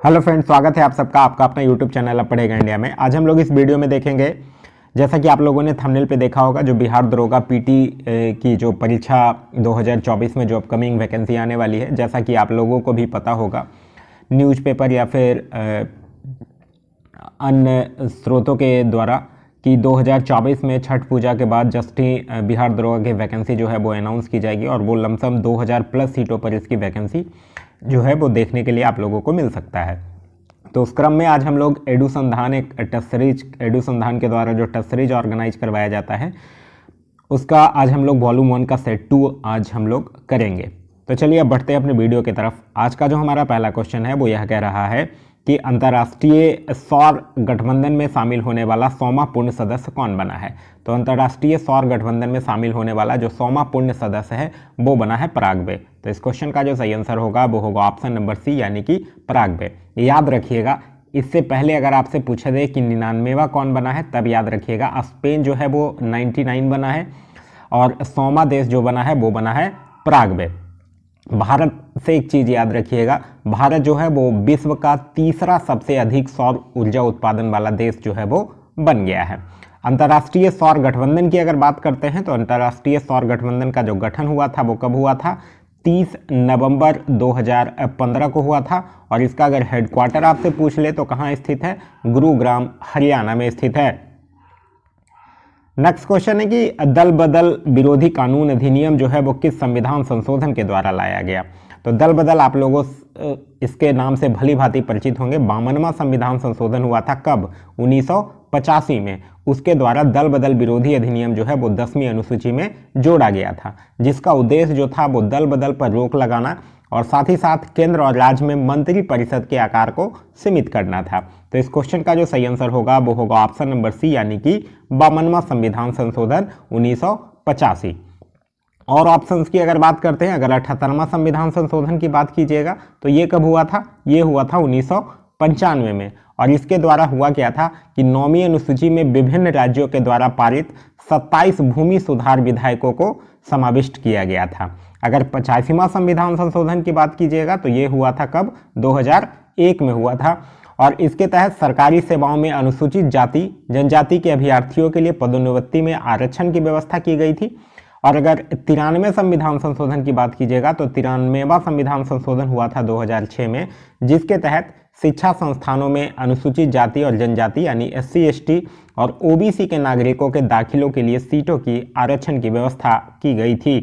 Hello friends, स्वागत है आप सबका आपका अपना यूट्यूब चैनल अब पढ़ेगा इंडिया में। आज हम लोग इस वीडियो में देखेंगे, जैसा कि आप लोगों ने थंबनेल पे देखा होगा, जो बिहार दरोगा पीटी की जो परीक्षा 2024 में जो अपकमिंग वैकेंसी आने वाली है, जैसा कि आप लोगों को भी पता होगा न्यूज़पेपर या फिर अन्य स्रोतों के द्वारा कि 2024 में छठ पूजा के बाद जस्ट ही बिहार दरोगा की वैकेंसी जो है वो अनाउंस की जाएगी और वो लमसम 2000 प्लस सीटों पर इसकी वैकेंसी जो है वो देखने के लिए आप लोगों को मिल सकता है। तो उस क्रम में आज हम लोग एडुसंधान एक टेस्ट सीरीज एडुसंधान के द्वारा जो टेस्ट सीरीज ऑर्गेनाइज करवाया जाता है उसका आज हम लोग वॉल्यूम 1 का सेट 2 आज हम लोग करेंगे। तो चलिए अब बढ़ते हैं अपने वीडियो की तरफ। आज का जो हमारा पहला क्वेश्चन है वो यह कह रहा है कि अंतर्राष्ट्रीय सौर गठबंधन में शामिल होने वाला 100वां पूर्ण सदस्य कौन बना है। तो अंतर्राष्ट्रीय सौर गठबंधन में शामिल होने वाला जो 100वां पूर्ण सदस्य है वो बना है पराग्वे। तो इस क्वेश्चन का जो सही आंसर होगा वो होगा ऑप्शन नंबर सी, यानी कि पराग्वे। याद रखिएगा, इससे पहले अगर आपसे पूछा जाए कि 99वां कौन बना है तब याद रखिएगा स्पेन जो है वो 99 बना है और 100वां देश जो बना है वो बना है पराग्वे। भारत से एक चीज याद रखिएगा, भारत जो है वो विश्व का तीसरा सबसे अधिक सौर ऊर्जा उत्पादन वाला देश जो है वो बन गया है। अंतर्राष्ट्रीय सौर गठबंधन की अगर बात करते हैं तो अंतर्राष्ट्रीय सौर गठबंधन का जो गठन हुआ था वो कब हुआ था? 30 नवंबर 2015 को हुआ था और इसका अगर हेडक्वार्टर आपसे पूछ ले तो कहाँ स्थित है? गुरुग्राम हरियाणा में स्थित है। नेक्स्ट क्वेश्चन है कि दल बदल विरोधी कानून अधिनियम जो है वो किस संविधान संशोधन के द्वारा लाया गया। तो दल बदल आप लोगों इसके नाम से भली भांति परिचित होंगे। 52वां संविधान संशोधन हुआ था कब? 1985 में। उसके द्वारा दल बदल विरोधी अधिनियम जो है वो 10वीं अनुसूची में जोड़ा गया था, जिसका उद्देश्य जो था वो दल बदल पर रोक लगाना और साथ ही साथ केंद्र और राज्य में मंत्री परिषद के आकार को सीमित करना था। तो इस क्वेश्चन का जो सही आंसर होगा वो होगा ऑप्शन नंबर सी, यानी कि 52वां संविधान संशोधन 1985। और ऑप्शंस की अगर बात करते हैं, अगर 78वां संविधान संशोधन की बात कीजिएगा तो ये कब हुआ था? ये हुआ था 1995 में और इसके द्वारा हुआ क्या था कि 9वीं अनुसूची में विभिन्न राज्यों के द्वारा पारित 27 भूमि सुधार विधेयकों को समाविष्ट किया गया था। अगर 85वां संविधान संशोधन की बात कीजिएगा तो ये हुआ था कब? 2001 में हुआ था और इसके तहत सरकारी सेवाओं में अनुसूचित जाति जनजाति के अभ्यर्थियों के लिए पदोन्नति में आरक्षण की व्यवस्था की गई थी। और अगर 93वें संविधान संशोधन की बात कीजिएगा तो 93वां संविधान संशोधन हुआ था 2006 में, जिसके तहत शिक्षा संस्थानों में अनुसूचित जाति और जनजाति यानी SC ST और OBC के नागरिकों के दाखिलों के लिए सीटों की आरक्षण की व्यवस्था की गई थी।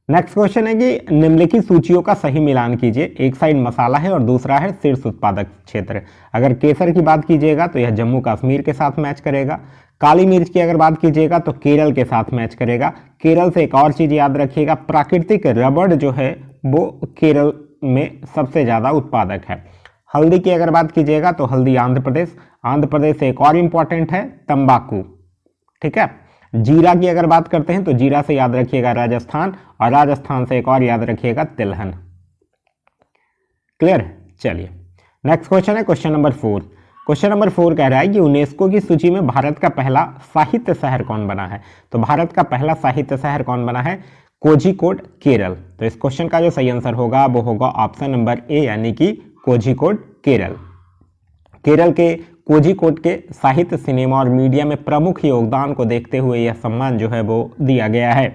नेक्स्ट क्वेश्चन है कि निम्नलिखित सूचियों का सही मिलान कीजिए। एक साइड मसाला है और दूसरा है शीर्ष उत्पादक क्षेत्र। अगर केसर की बात कीजिएगा तो यह जम्मू कश्मीर के साथ मैच करेगा। काली मिर्च की अगर बात कीजिएगा तो केरल के साथ मैच करेगा। केरल से एक और चीज याद रखिएगा, प्राकृतिक रबड़ जो है वो केरल में सबसे ज्यादा उत्पादक है। हल्दी की अगर बात कीजिएगा तो हल्दी आंध्र प्रदेश से एक और इंपॉर्टेंट है तंबाकू, ठीक है। जीरा की अगर बात करते हैं तो जीरा से याद रखिएगा राजस्थान और राजस्थान से एक और याद रखिएगा तिलहन। क्लियर? चलिए नेक्स्ट क्वेश्चन है क्वेश्चन नंबर 4। क्वेश्चन नंबर 4 कह रहा है कि यूनेस्को की सूची में भारत का पहला साहित्य शहर कौन बना है। तो भारत का पहला साहित्य शहर कौन बना है? कोझिकोड केरल। तो इस क्वेश्चन का जो सही आंसर होगा वो होगा ऑप्शन नंबर ए, यानी कि कोझिकोड केरल। केरल के कोझिकोड के साहित्य, सिनेमा और मीडिया में प्रमुख योगदान को देखते हुए यह सम्मान जो है वो दिया गया है।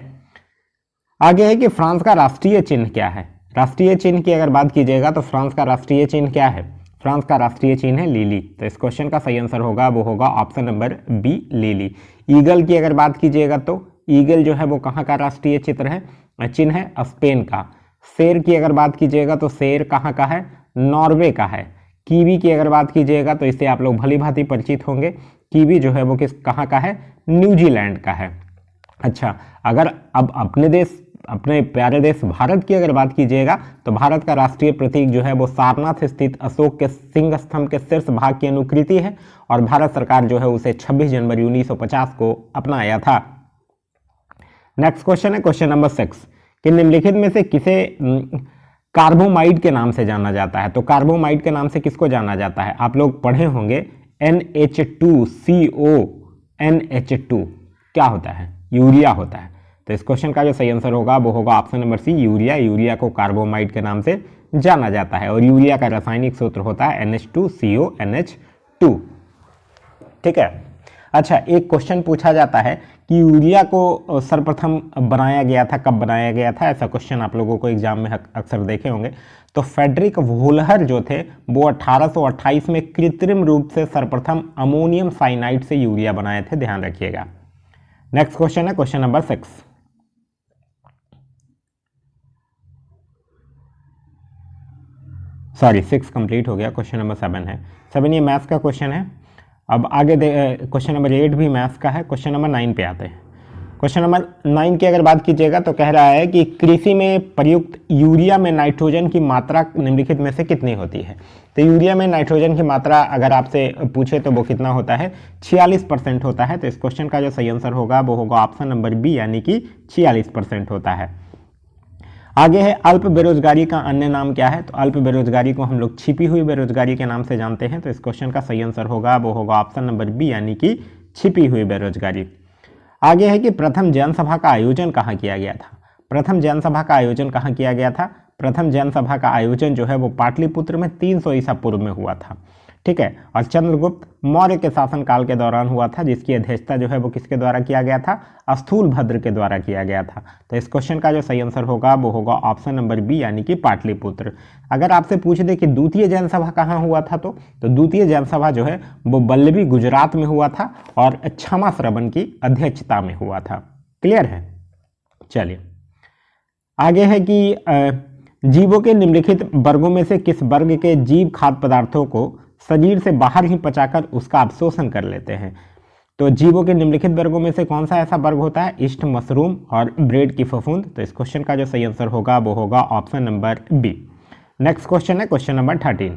आगे है कि फ्रांस का राष्ट्रीय चिन्ह क्या है। राष्ट्रीय चिन्ह की अगर बात कीजिएगा तो फ्रांस का राष्ट्रीय चिन्ह क्या है? फ्रांस का राष्ट्रीय चिन्ह है लिली। तो इस क्वेश्चन का सही आंसर होगा वो होगा option number B, lily. Eagle की अगर बात कीजिएगा तो ईगल जो है वो कहाँ का राष्ट्रीय चित्र है? चिन्ह है स्पेन का। शेर की अगर बात कीजिएगा तो शेर कहाँ का है? नॉर्वे का है। कीवी की अगर बात कीजिएगा तो इससे आप लोग भली भांति परिचित होंगे। कीवी जो है वो कहाँ का है? न्यूजीलैंड का है। अच्छा, अगर अब अपने प्यारे देश भारत की अगर बात कीजिएगा तो भारत का राष्ट्रीय प्रतीक जो है वो सारनाथ स्थित अशोक के सिंह स्तंभ के शीर्ष भाग की अनुकृति है और भारत सरकार जो है उसे 26 जनवरी 1950 को अपनाया था। नेक्स्ट क्वेश्चन है क्वेश्चन नंबर 6 कि निम्नलिखित में से किसे कार्बोमाइड के नाम से जाना जाता है। तो कार्बोमाइड के नाम से किसको जाना जाता है? आप लोग पढ़े होंगे NH2CO NH2 क्या होता है? यूरिया होता है। तो इस क्वेश्चन का जो सही आंसर होगा वो होगा option number C, urea. Urea को कार्बोमाइड के नाम से जाना जाता है और यूरिया का रासायनिक सूत्र होता है NH2CONH2। ठीक है। अच्छा, एक क्वेश्चन पूछा जाता है कि यूरिया को सर्वप्रथम बनाया गया था, कब बनाया गया था? ऐसा क्वेश्चन आप लोगों को एग्जाम में अक्सर देखे होंगे। तो फ्रेडरिक वोल्हर जो थे वो 1828 में कृत्रिम रूप से सर्वप्रथम अमोनियम साइनाइड से यूरिया बनाए थे, ध्यान रखिएगा। नेक्स्ट क्वेश्चन है क्वेश्चन नंबर 6। सॉरी 6 कंप्लीट हो गया, क्वेश्चन नंबर 7 है। 7 ये मैथ्स का क्वेश्चन है। अब आगे क्वेश्चन नंबर 8 भी मैथ्स का है। क्वेश्चन नंबर 9 पे आते हैं। क्वेश्चन नंबर 9 की अगर बात कीजिएगा तो कह रहा है कि कृषि में प्रयुक्त यूरिया में नाइट्रोजन की मात्रा निम्नलिखित में से कितनी होती है? तो यूरिया में नाइट्रोजन की मात्रा अगर आपसे पूछे तो वो कितना होता है? 46% होता है। तो इस क्वेश्चन का जो सही आंसर होगा वो होगा ऑप्शन नंबर बी, यानी कि 46% होता है। आगे है अल्प बेरोजगारी का अन्य नाम क्या है? तो अल्प बेरोजगारी को हम लोग छिपी हुई बेरोजगारी के नाम से जानते हैं। तो इस क्वेश्चन का सही आंसर होगा वो होगा ऑप्शन नंबर बी, यानी कि छिपी हुई बेरोजगारी। आगे है कि प्रथम जनसभा का आयोजन कहाँ किया गया था? प्रथम जनसभा का आयोजन कहाँ किया गया था? प्रथम जनसभा का आयोजन जो है वो पाटलिपुत्र में 300 ईसा पूर्व में हुआ था। ठीक है। और चंद्रगुप्त मौर्य के शासनकाल के दौरान हुआ था, जिसकी अध्यक्षता जो है वो किसके द्वारा किया गया था? स्थूलभद्र के द्वारा किया गया था। तो इस क्वेश्चन का जो सही आंसर होगा वो होगा ऑप्शन नंबर बी, यानी कि पाटलिपुत्र। अगर आपसे पूछ दे कि द्वितीय जनसभा कहाँ हुआ था तो द्वितीय जनसभा जो है वो बल्लभी गुजरात में हुआ था और क्षमा श्रवण की अध्यक्षता में हुआ था। क्लियर है? चलिए आगे है कि जीवों के निम्नलिखित वर्गों में से किस वर्ग के जीव खाद्य पदार्थों को शरीर से बाहर ही पचाकर उसका अवशोषण कर लेते हैं? तो जीवों के निम्नलिखित वर्गों में से कौन सा ऐसा वर्ग होता है? ईस्ट, मशरूम और ब्रेड की फफूंद। तो इस क्वेश्चन का जो सही आंसर होगा वो होगा option number B. Next question है क्वेश्चन नंबर 13।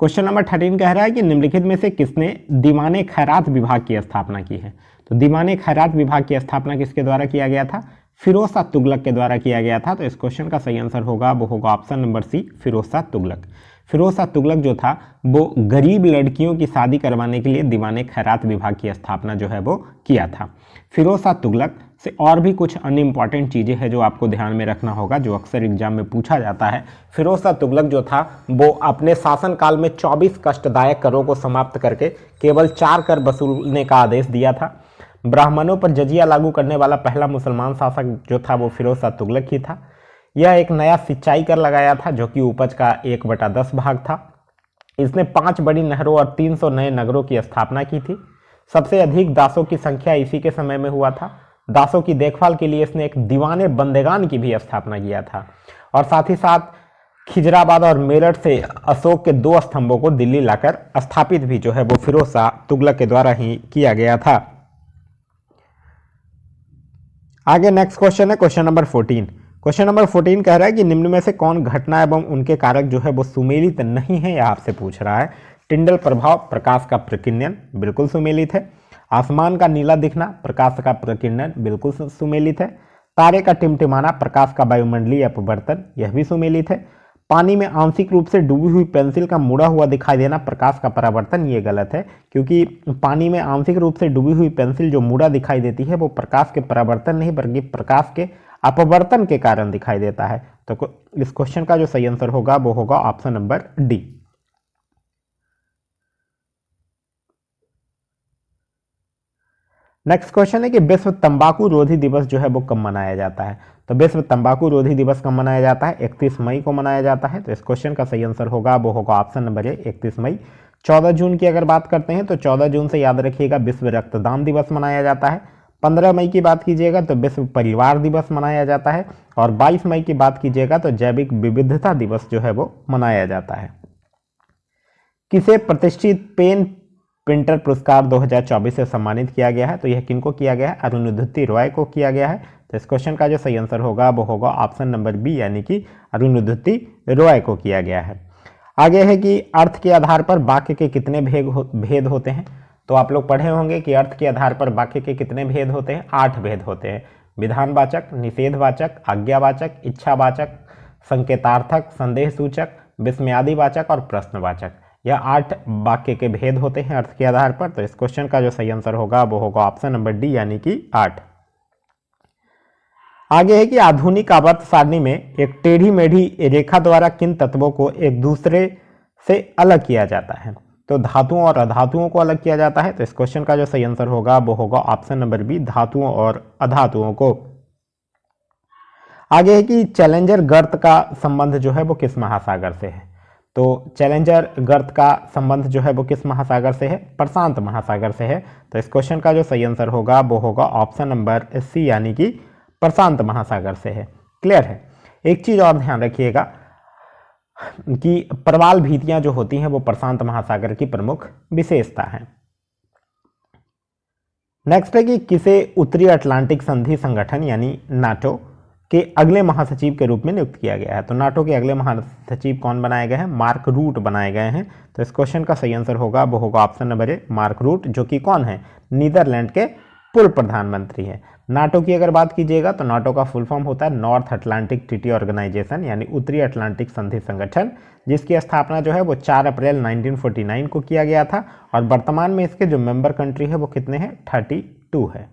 क्वेश्चन नंबर 13 कह रहा है कि निम्नलिखित में से किसने दीवाने खैरात विभाग की स्थापना की है? तो दीवाने खैरात विभाग की स्थापना किसके द्वारा किया गया था? फिरोज शाह तुगलक के द्वारा किया गया था। तो इस क्वेश्चन का सही आंसर होगा वो होगा option number C, Firoz Shah Tughlaq. Firoz Shah Tughlaq जो था वो गरीब लड़कियों की शादी करवाने के लिए दीवाने खैरात विभाग की स्थापना जो है वो किया था। फिरोज शाह तुगलक से और भी कुछ अन्य इंपॉर्टेंट चीज़ें हैं जो आपको ध्यान में रखना होगा, जो अक्सर एग्जाम में पूछा जाता है। फिरोज शाह तुगलक जो था वो अपने शासनकाल में 24 कष्टदायक करों को समाप्त करके केवल 4 कर वसूलने का आदेश दिया था। ब्राह्मणों पर जजिया लागू करने वाला पहला मुसलमान शासक जो था वो फिरोज शाह तुगलक ही था। यह एक नया सिंचाई कर लगाया था जो कि उपज का 1/10 भाग था। इसने 5 बड़ी नहरों और 300 नए नगरों की स्थापना की थी। सबसे अधिक दासों की संख्या इसी के समय में हुआ था। दासों की देखभाल के लिए इसने एक दीवाने बंदेगान की भी स्थापना किया था और साथ ही साथ खिजराबाद और मेरठ से अशोक के 2 स्तंभों को दिल्ली लाकर स्थापित भी जो है वो फिरोज शाह तुगलक के द्वारा ही किया गया था। आगे नेक्स्ट क्वेश्चन है क्वेश्चन नंबर 14। क्वेश्चन नंबर 14 कह रहा है कि निम्न में से कौन घटना एवं उनके कारक जो है वो सुमेलित नहीं है, यह आपसे पूछ रहा है। टिंडल प्रभाव, प्रकाश का प्रकीर्णन, बिल्कुल सुमेलित है। आसमान का नीला दिखना, प्रकाश का प्रकीर्णन, बिल्कुल सुमेलित है। तारे का टिमटिमाना, प्रकाश का वायुमंडलीय अपवर्तन, यह भी सुमेलित है। पानी में आंशिक रूप से डूबी हुई पेंसिल का मुड़ा हुआ दिखाई देना, प्रकाश का परावर्तन, ये गलत है, क्योंकि पानी में आंशिक रूप से डूबी हुई पेंसिल जो मुड़ा दिखाई देती है वो प्रकाश के परावर्तन नहीं बल्कि प्रकाश के अपवर्तन के कारण दिखाई देता है। तो इस क्वेश्चन का जो सही आंसर होगा वो होगा option number D. Next question है कि विश्व तंबाकू रोधी दिवस जो है वो कब मनाया जाता है? तो विश्व तंबाकू रोधी दिवस कब मनाया जाता है? 31 मई को मनाया जाता है। तो इस क्वेश्चन का सही आंसर होगा वो होगा ऑप्शन नंबर ए, 31 मई। 14 जून की अगर बात करते हैं तो 14 जून से याद रखिएगा विश्व रक्तदान दिवस मनाया जाता है। 15 मई की बात कीजिएगा तो विश्व परिवार दिवस मनाया जाता है और 22 मई की बात कीजिएगा तो जैविक विविधता दिवस जो है वो मनाया जाता है। किसे प्रतिष्ठित पेन प्रिंटर पुरस्कार 2024 से सम्मानित किया गया है? तो यह किनको किया गया है? अरुंधति रॉय को किया गया है। तो इस क्वेश्चन का जो सही आंसर होगा वो होगा ऑप्शन नंबर बी, यानी कि अरुंधति रॉय को किया गया है। आगे है कि अर्थ के आधार पर वाक्य के कितने भेद होते हैं? तो आप लोग पढ़े होंगे कि अर्थ के आधार पर वाक्य के कितने भेद होते हैं? 8 भेद होते हैं। विधानवाचक, निषेधवाचक, आज्ञावाचक, इच्छावाचक, संकेतार्थक, संदेह सूचक, विस्मयादिवाचक और प्रश्नवाचक। यह 8 वाक्य के भेद होते हैं अर्थ के आधार पर। तो इस क्वेश्चन का जो सही आंसर होगा वो होगा ऑप्शन नंबर डी, यानी कि 8। आगे है कि आधुनिक आवर्त सारणी में एक टेढ़ी मेढ़ी रेखा द्वारा किन तत्वों को एक दूसरे से अलग किया जाता है? तो धातुओं और अधातुओं को अलग किया जाता है। तो इस क्वेश्चन का जो सही आंसर होगा वो होगा ऑप्शन नंबर बी, धातुओं और अधातुओं को। आगे है कि चैलेंजर गर्त का संबंध जो है वो किस महासागर से है? तो चैलेंजर गर्त का संबंध जो है वो किस महासागर से है? प्रशांत महासागर से है। तो इस क्वेश्चन का जो सही आंसर होगा वो होगा ऑप्शन नंबर सी, यानी कि प्रशांत महासागर से है। क्लियर है। एक चीज और ध्यान रखिएगा कि प्रवाल भीतियां जो होती हैं वो प्रशांत महासागर की प्रमुख विशेषता है। नेक्स्ट है कि किसे उत्तरी अटलांटिक संधि संगठन यानी नाटो के अगले महासचिव के रूप में नियुक्त किया गया है? तो नाटो के अगले महासचिव कौन बनाए गए हैं? मार्क रूट बनाए गए हैं। तो इस क्वेश्चन का सही आंसर होगा वो होगा option number A, Mark Rutte, जो कि कौन है? नीदरलैंड के पूर्व प्रधानमंत्री हैं। नाटो की अगर बात कीजिएगा तो नाटो का फुल फॉर्म होता है नॉर्थ अटलांटिक ट्रीटी ऑर्गेनाइजेशन, यानी उत्तरी अटलांटिक संधि संगठन, जिसकी स्थापना जो है वो 4 अप्रैल 1949 को किया गया था। और वर्तमान में इसके जो मेंबर कंट्री है वो कितने हैं? 32 है।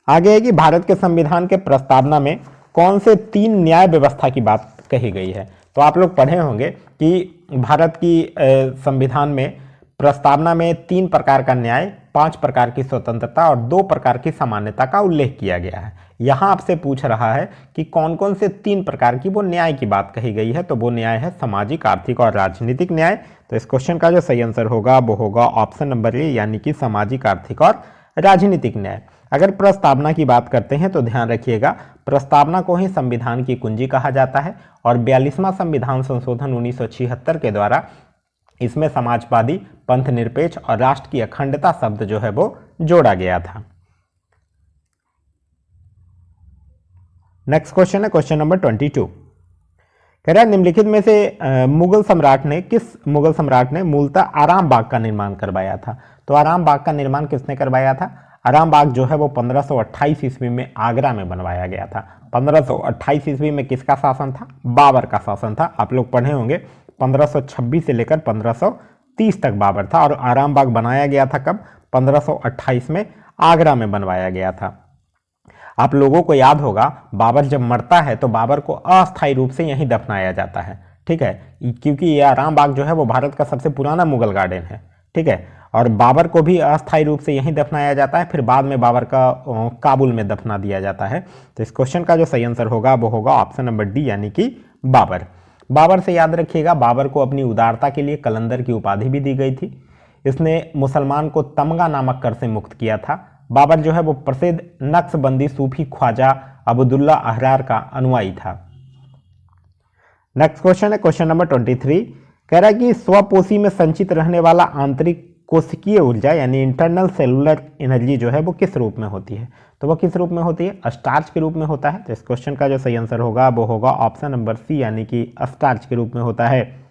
आगे है कि भारत के संविधान के प्रस्तावना में कौन से 3 न्याय व्यवस्था की बात कही गई है? तो आप लोग पढ़े होंगे कि भारत की संविधान में प्रस्तावना में 3 प्रकार का न्याय, 5 प्रकार की स्वतंत्रता और 2 प्रकार की सामान्यता का उल्लेख किया गया है। यहां आपसे पूछ रहा है कि कौन कौन से 3 प्रकार की वो न्याय की बात कही गई है? तो वो न्याय है सामाजिक, आर्थिक और राजनीतिक न्याय। तो इस क्वेश्चन का जो सही आंसर होगा वो होगा ऑप्शन नंबर ए, यानी कि सामाजिक, आर्थिक और राजनीतिक न्याय। अगर प्रस्तावना की बात करते हैं तो ध्यान रखिएगा, प्रस्तावना को ही संविधान की कुंजी कहा जाता है और 42वां संविधान संशोधन 1976 के द्वारा इसमें समाजवादी, पंथ निरपेक्ष और राष्ट्र की अखंडता शब्द जो है वो जोड़ा गया था। नेक्स्ट क्वेश्चन है क्वेश्चन नंबर 22। कह रहा है निम्नलिखित में से मुगल सम्राट ने मूलतः आराम बाग का निर्माण करवाया था? तो आराम बाग का निर्माण किसने करवाया था? आराम बाग जो है वो 1528 ईस्वी में आगरा में बनवाया गया था। 1528 ईस्वी में किसका शासन था? बाबर का शासन था। आप लोग पढ़े होंगे 1526 से लेकर 1530 तक बाबर था। और आराम बाग बनाया गया था कब? 1528 में आगरा में बनवाया गया था। आप लोगों को याद होगा बाबर जब मरता है तो बाबर को अस्थायी रूप से यहीं दफनाया जाता है, ठीक है, क्योंकि ये आराम बाग जो है वो भारत का सबसे पुराना मुगल गार्डन है, ठीक है। और बाबर को भी अस्थायी रूप से यहीं दफनाया जाता है, फिर बाद में बाबर का काबुल में दफना दिया जाता है। तो इस क्वेश्चन का जो सही आंसर होगा वो होगा ऑप्शन नंबर डी, यानी कि बाबर। बाबर से याद रखिएगा, बाबर को अपनी उदारता के लिए कलंदर की उपाधि भी दी गई थी। इसने मुसलमान को तमगा नामक कर से मुक्त किया था। बाबर जो है वो प्रसिद्ध नक्शबंदी सूफी ख्वाजा अब्दुल्ला अहरार का अनुयायी था। नेक्स्ट क्वेश्चन है क्वेश्चन नंबर 23। कह रहा है कि स्वपोषी में संचित रहने वाला आंतरिक कोशिकीय ऊर्जा यानी इंटरनल सेलुलर एनर्जी जो है वो किस रूप में होती है? तो वो किस रूप में होती है? स्टार्च के रूप में होता है। तो इस क्वेश्चन का जो सही आंसर होगा वो होगा ऑप्शन नंबर सी, यानी कि स्टार्च के रूप में होता है।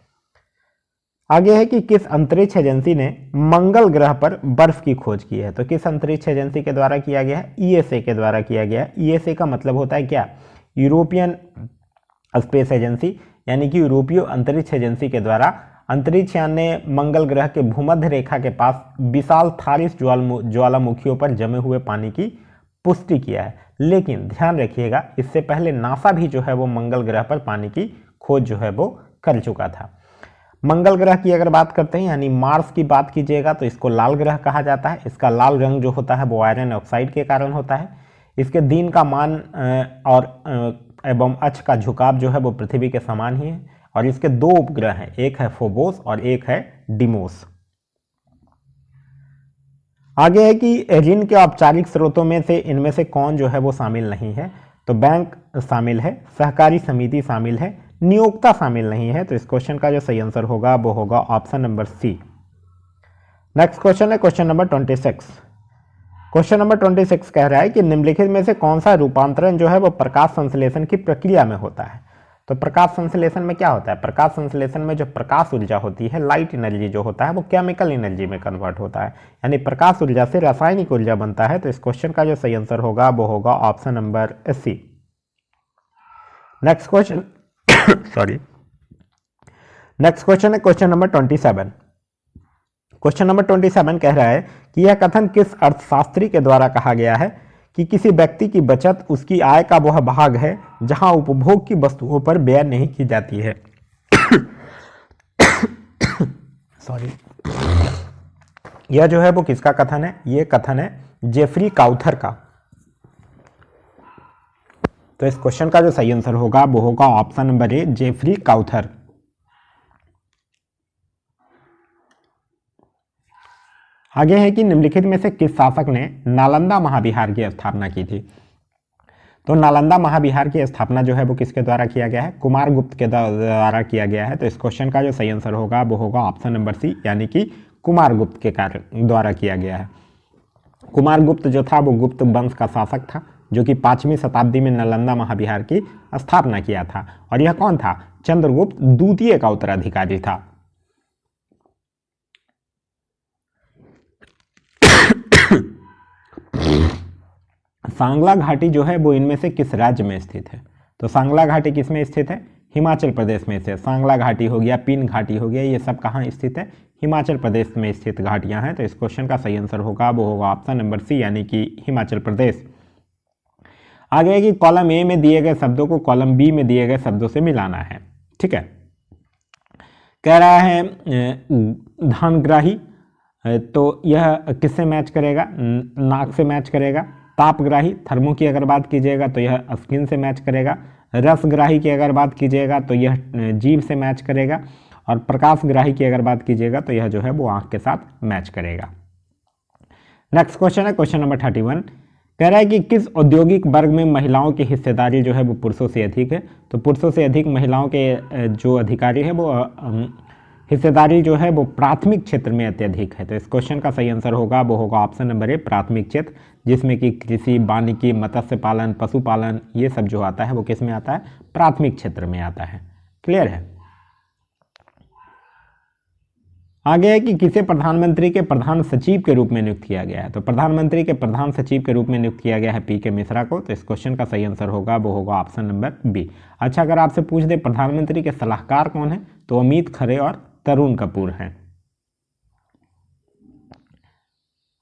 आगे है कि किस अंतरिक्ष एजेंसी ने मंगल ग्रह पर बर्फ की खोज की है? तो किस अंतरिक्ष एजेंसी के द्वारा किया गया है? ईएसए के द्वारा किया गया है। ईएसए का मतलब होता है क्या? यूरोपियन स्पेस एजेंसी, यानी कि यूरोपीय अंतरिक्ष एजेंसी के द्वारा अंतरिक्ष यान ने मंगल ग्रह के भूमध्य रेखा के पास विशाल थारिस ज्वालामुखियों पर जमे हुए पानी की पुष्टि किया है। लेकिन ध्यान रखिएगा, इससे पहले नासा भी जो है वो मंगल ग्रह पर पानी की खोज जो है वो कर चुका था। मंगल ग्रह की अगर बात करते हैं यानी मार्स की बात कीजिएगा तो इसको लाल ग्रह कहा जाता है। इसका लाल रंग जो होता है वो आयरन ऑक्साइड के कारण होता है। इसके दिन का मान और एवं अक्ष का झुकाव जो है वो पृथ्वी के समान ही है। और इसके 2 उपग्रह हैं, एक है फोबोस और एक है डिमोस। आगे है कि ऋण के औपचारिक स्रोतों में से इनमें से कौन जो है वो शामिल नहीं है? तो बैंक शामिल है, सहकारी समिति शामिल है, नियोक्ता शामिल नहीं है। तो इस क्वेश्चन का जो सही आंसर होगा वो होगा option number C. Next question है क्वेश्चन नंबर 26। क्वेश्चन नंबर 26 कह रहा है कि निम्नलिखित में से कौन सा रूपांतरण जो है वो प्रकाश संश्लेषण की प्रक्रिया में होता है? तो प्रकाश संश्लेषण में क्या होता है? प्रकाश संश्लेषण में जो प्रकाश ऊर्जा होती है, लाइट एनर्जी जो होता है, वो केमिकल एनर्जी में कन्वर्ट होता है, यानी प्रकाश ऊर्जा से रासायनिक ऊर्जा बनता है। तो इस क्वेश्चन का जो सही आंसर होगा वो होगा option number C. Next question next question है क्वेश्चन नंबर 27। क्वेश्चन नंबर 27 कह रहा है कि यह कथन किस अर्थशास्त्री के द्वारा कहा गया है कि किसी व्यक्ति की बचत उसकी आय का वह भाग है जहां उपभोग की वस्तुओं पर व्यय नहीं की जाती है। सॉरी, यह जो है वो किसका कथन है? ये कथन है जेफरी काउथर का। तो इस क्वेश्चन का जो सही आंसर होगा वो होगा ऑप्शन नंबर ए, जेफरी काउथर। आगे है कि निम्नलिखित में से किस शासक ने नालंदा महाविहार की स्थापना की थी? तो नालंदा महाविहार की स्थापना जो है वो किसके द्वारा किया गया है? कुमारगुप्त के द्वारा किया गया है। तो इस क्वेश्चन का जो सही आंसर होगा वो होगा ऑप्शन नंबर सी, यानी कि कुमारगुप्त के द्वारा किया गया है। कुमारगुप्त जो था वो गुप्त वंश का शासक था, जो कि 5वीं शताब्दी में नालंदा महाविहार की स्थापना किया था। और यह कौन था? चंद्रगुप्त द्वितीय का उत्तराधिकारी था। सांगला घाटी जो है वो इनमें से किस राज्य में स्थित है? तो सांगला घाटी किस में स्थित है? हिमाचल प्रदेश में स्थित। सांगला घाटी हो गया, पिन घाटी हो गया, ये सब कहाँ स्थित है? हिमाचल प्रदेश में स्थित घाटियां हैं। तो इस क्वेश्चन का सही आंसर होगा वो होगा ऑप्शन नंबर सी, यानी कि हिमाचल प्रदेश। आगे है कि कॉलम ए में दिए गए शब्दों को कॉलम बी में दिए गए शब्दों से मिलाना है। ठीक है, कह रहा है धनग्राही, तो यह किससे मैच करेगा? नाक से मैच करेगा। तापग्राही, थर्मो की अगर बात कीजिएगा तो यह स्किन से मैच करेगा। रसग्राही की अगर बात कीजिएगा तो यह जीभ से मैच करेगा। और प्रकाशग्राही की अगर बात कीजिएगा तो यह जो है वो आंख के साथ मैच करेगा। नेक्स्ट क्वेश्चन है क्वेश्चन नंबर 31। कह रहा है कि किस औद्योगिक वर्ग में महिलाओं की हिस्सेदारी जो है वो पुरुषों से अधिक है? तो पुरुषों से अधिक महिलाओं के जो अधिकारी है वो हिस्सेदारी जो है वो प्राथमिक क्षेत्र में अत्यधिक है। तो इस क्वेश्चन का सही आंसर होगा वो होगा ऑप्शन नंबर ए, प्राथमिक क्षेत्र, जिसमें कि कृषि, वानिकी, मत्स्य पालन, पशुपालन, ये सब जो आता है वो किस में आता है? प्राथमिक क्षेत्र में आता है। क्लियर है? आगे है कि किसे प्रधानमंत्री के प्रधान सचिव के रूप में नियुक्त किया गया है? तो प्रधानमंत्री के प्रधान सचिव के रूप में नियुक्त किया गया है पी.के. मिश्रा को। तो इस क्वेश्चन का सही आंसर होगा वो होगा ऑप्शन नंबर बी। अच्छा, अगर आपसे पूछ दे प्रधानमंत्री के सलाहकार कौन है, तो अमित खरे और तरुण कपूर हैं।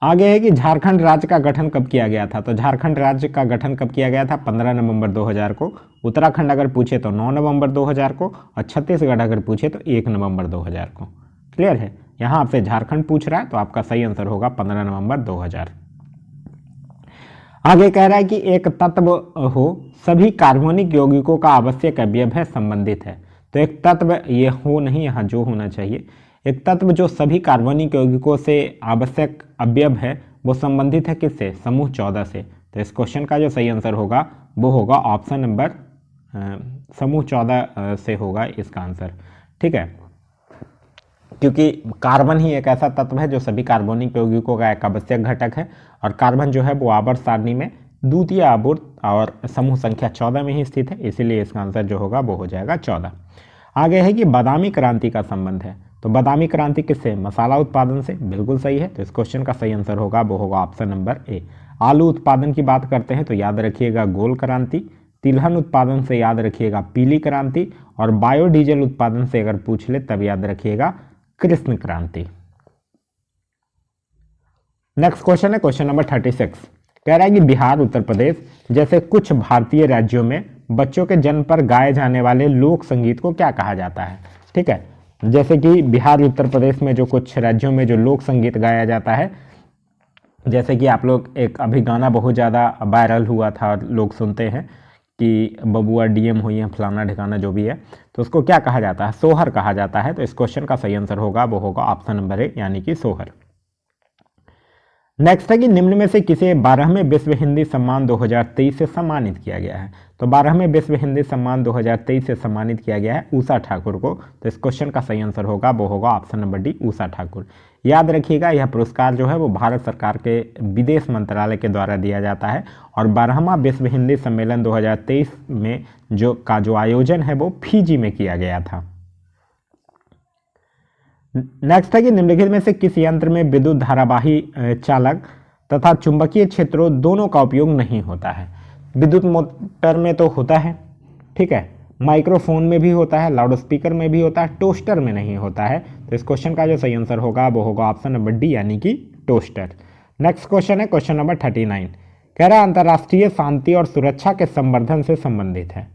आगे है कि झारखंड राज्य का गठन कब किया गया था? तो झारखंड राज्य का गठन कब किया गया था? 15 नवंबर 2000 को। उत्तराखंड अगर पूछे तो 9 नवंबर 2000 को। और छत्तीसगढ़ अगर पूछे तो 1 नवंबर 2000 को। क्लियर है? यहाँ आपसे झारखंड पूछ रहा है तो आपका सही आंसर होगा 15 नवंबर 2000। आगे कह रहा है कि एक तत्व हो सभी कार्बनिक यौगिकों का आवश्यक अवयव है, संबंधित है। तो एक तत्व, ये हो नहीं, यहाँ जो होना चाहिए, एक तत्व जो सभी कार्बनिक यौगिकों से आवश्यक अवयव है वो संबंधित है किससे? समूह 14 से। तो इस क्वेश्चन का जो सही आंसर होगा वो होगा ऑप्शन नंबर समूह 14 से होगा इसका आंसर। ठीक है, क्योंकि कार्बन ही एक ऐसा तत्व है जो सभी कार्बनिक यौगिकों का एक आवश्यक घटक है। और कार्बन जो है वो आवर्त सारणी में द्वितीय आवर्त और समूह संख्या 14 में ही स्थित है, इसीलिए इसका आंसर जो होगा वो हो जाएगा 14। आगे है कि बादामी क्रांति का संबंध है। तो बादामी क्रांति किससे? मसाला उत्पादन से। बिल्कुल सही है। तो इस क्वेश्चन का सही आंसर होगा वो होगा ऑप्शन नंबर ए। आलू उत्पादन की बात करते हैं तो याद रखिएगा गोल क्रांति। तिलहन उत्पादन से याद रखिएगा पीली क्रांति। और बायोडीजल उत्पादन से अगर पूछ ले तब याद रखिएगा कृष्ण क्रांति। नेक्स्ट क्वेश्चन है क्वेश्चन नंबर 36। कह रहा है कि बिहार, उत्तर प्रदेश जैसे कुछ भारतीय राज्यों में बच्चों के जन्म पर गाए जाने वाले लोक संगीत को क्या कहा जाता है? ठीक है, जैसे कि बिहार, उत्तर प्रदेश में जो कुछ राज्यों में जो लोक संगीत गाया जाता है, जैसे कि आप लोग एक अभी गाना बहुत ज़्यादा वायरल हुआ था और लोग सुनते हैं कि बबुआ डीएम हुई है, फलाना ठिकाना जो भी है, तो उसको क्या कहा जाता है? सोहर कहा जाता है। तो इस क्वेश्चन का सही आंसर होगा वो होगा ऑप्शन नंबर ए, यानी कि सोहर। नेक्स्ट है कि निम्न में से किसे 12वें विश्व हिंदी सम्मान 2023 से सम्मानित किया गया है? तो 12वें विश्व हिंदी सम्मान 2023 से सम्मानित किया गया है उषा ठाकुर को। तो इस क्वेश्चन का सही आंसर होगा वो होगा option number D, Usha Thakur. याद रखिएगा यह पुरस्कार जो है वो भारत सरकार के विदेश मंत्रालय के द्वारा दिया जाता है। और 12वां विश्व हिंदी सम्मेलन 2023 में जो आयोजन है वो फिजी में किया गया था। नेक्स्ट है कि निम्नलिखित में से किस यंत्र में विद्युत धारावाही चालक तथा चुंबकीय क्षेत्रों दोनों का उपयोग नहीं होता है? विद्युत मोटर में तो होता है, ठीक है, माइक्रोफोन में भी होता है, लाउड स्पीकर में भी होता है, टोस्टर में नहीं होता है। तो इस क्वेश्चन का जो सही आंसर होगा वो होगा ऑप्शन नंबर डी, यानी कि टोस्टर। नेक्स्ट क्वेश्चन है क्वेश्चन नंबर 39। कह रहा है अंतर्राष्ट्रीय शांति और सुरक्षा के संवर्धन से संबंधित है।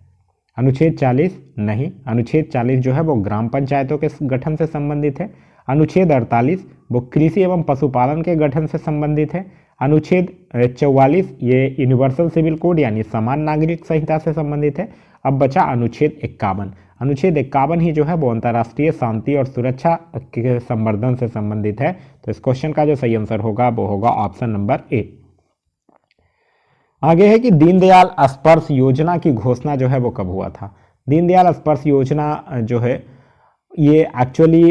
अनुच्छेद 40 नहीं, अनुच्छेद 40 जो है वो ग्राम पंचायतों के गठन से संबंधित है। अनुच्छेद 48 वो कृषि एवं पशुपालन के गठन से संबंधित है। अनुच्छेद 44 ये यूनिवर्सल सिविल कोड यानी समान नागरिक संहिता से संबंधित है। अब बचा अनुच्छेद 51। अनुच्छेद 51 ही जो है वो अंतर्राष्ट्रीय शांति और सुरक्षा के संवर्धन से संबंधित है। तो इस क्वेश्चन का जो सही आंसर होगा वो होगा ऑप्शन नंबर ए। आगे है कि दीनदयाल स्पर्श योजना की घोषणा जो है वो कब हुआ था। दीनदयाल स्पर्श योजना जो है ये एक्चुअली